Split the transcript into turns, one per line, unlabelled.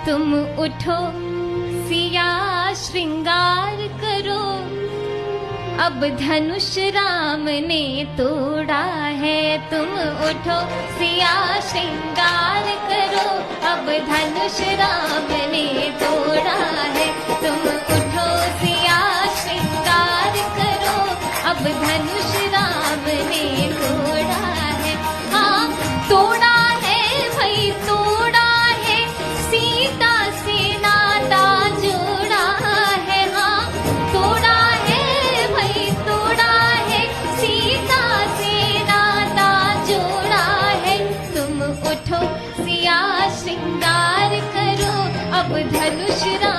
तुम उठो सिया श्रृंगार करो, अब धनुष राम ने तोड़ा है। तुम उठो सिया श्रृंगार करो, अब धनुष राम ने तोड़ा है। तुम उठो सिया श्रृंगार करो, अब धनुष राम ने तोड़ा है। हाँ तोड़ा है भाई तोड़ा है, सीता से नाता जोड़ा है। हाँ तोड़ा है भाई तोड़ा है, सीता से नाता जोड़ा है। तुम उठो सिया श्रृंगार करो, अब धनुष राम